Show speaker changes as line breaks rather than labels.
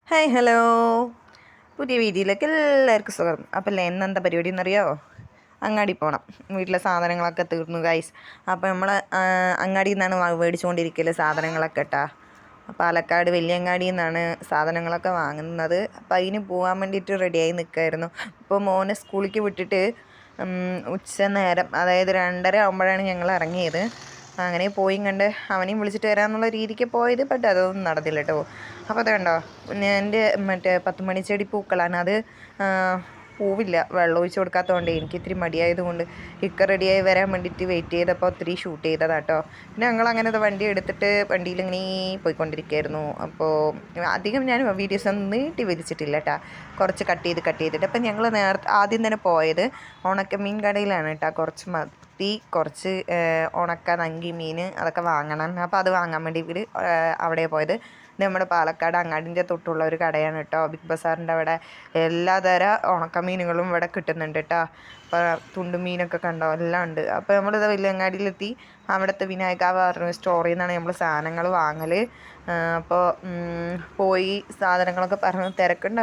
Hi hello, പുതിയ വീഡിയോയിലേക്ക് എല്ലാവർക്കും സ്വാഗതം. അപ്പോൾ ഇന്നെന്താ പരിപാടി എന്നറിയോ? അങ്ങാടി പോകണം. വീട്ടിലെ സാധനങ്ങളൊക്കെ തീർന്നു ഗൈസ്. അപ്പോൾ നമ്മൾ അങ്ങാടിയിൽ നിന്നാണ് മേടിച്ചുകൊണ്ടിരിക്കൽ സാധനങ്ങളൊക്കെ കേട്ടാ. പാലക്കാട് വലിയങ്ങാടിയിൽ നിന്നാണ് സാധനങ്ങളൊക്കെ വാങ്ങുന്നത്. അപ്പോൾ അതിന് പോകാൻ വേണ്ടിയിട്ട് റെഡിയായി നിൽക്കുമായിരുന്നു. ഇപ്പോൾ മോനെ സ്കൂളിലേക്ക് വിട്ടിട്ട് ഉച്ച നേരം, അതായത് 2:30 ആകുമ്പോഴാണ് ഞങ്ങൾ ഇറങ്ങിയത്. അങ്ങനെ പോയി കണ്ട് അവനെയും വിളിച്ചിട്ട് വരാമെന്നുള്ള രീതിക്ക് പോയത്. ബട്ട് അതൊന്നും നടന്നില്ല കേട്ടോ. അപ്പോൾ അത് കണ്ടോ, എൻ്റെ മറ്റേ 10 മണിച്ചെടി പൂക്കളാണ്. അത് പൂവില്ല, വെള്ളം ഒഴിച്ച് കൊടുക്കാത്തതുകൊണ്ട് എനിക്ക് ഇത്തിരി മടിയായതുകൊണ്ട് റെഡിയായി വരാൻ വേണ്ടിയിട്ട് വെയിറ്റ് ചെയ്തപ്പോൾ ഒത്തിരി ഷൂട്ട് ചെയ്തതാണ് കേട്ടോ. പിന്നെ ഞങ്ങൾ അങ്ങനെ വണ്ടി എടുത്തിട്ട് വണ്ടിയിൽ ഇങ്ങനെ പോയിക്കൊണ്ടിരിക്കുകയായിരുന്നു. അപ്പോൾ അധികം ഞാൻ വീഡിയോസ് ഒന്നും നീട്ടി വലിച്ചിട്ടില്ല കേട്ടോ, കുറച്ച് കട്ട് ചെയ്തിട്ട്. അപ്പം ഞങ്ങൾ ആദ്യം തന്നെ പോയത് ഉണക്കമീൻ കടയിലാണ് കേട്ടോ. കുറച്ച് മത്തി, കുറച്ച് ഉണക്ക നങ്കി മീൻ അതൊക്കെ വാങ്ങണം. അപ്പോൾ അത് വാങ്ങാൻ വേണ്ടി അവിടെ പോയത്. ഇത് നമ്മുടെ പാലക്കാട് അങ്ങാടിൻ്റെ തൊട്ടുള്ള ഒരു കടയാണ് കേട്ടോ. ബിഗ് ബസാറിൻ്റെ അവിടെ എല്ലാതര ഉണക്കമീനുകളും ഇവിടെ കിട്ടുന്നുണ്ട് കേട്ടോ. അപ്പോൾ തുണ്ടുമീനൊക്കെ കണ്ടോ, എല്ലാം ഉണ്ട്. അപ്പോൾ നമ്മളിത് വലിയങ്ങാടിയിലെത്തി. അവിടുത്തെ വിനായക പറഞ്ഞ സ്റ്റോറിൽ നിന്നാണ് നമ്മൾ സാധനങ്ങൾ വാങ്ങൽ. അപ്പോൾ പോയി സാധനങ്ങളൊക്കെ പറഞ്ഞ് തിരക്കുണ്ട്.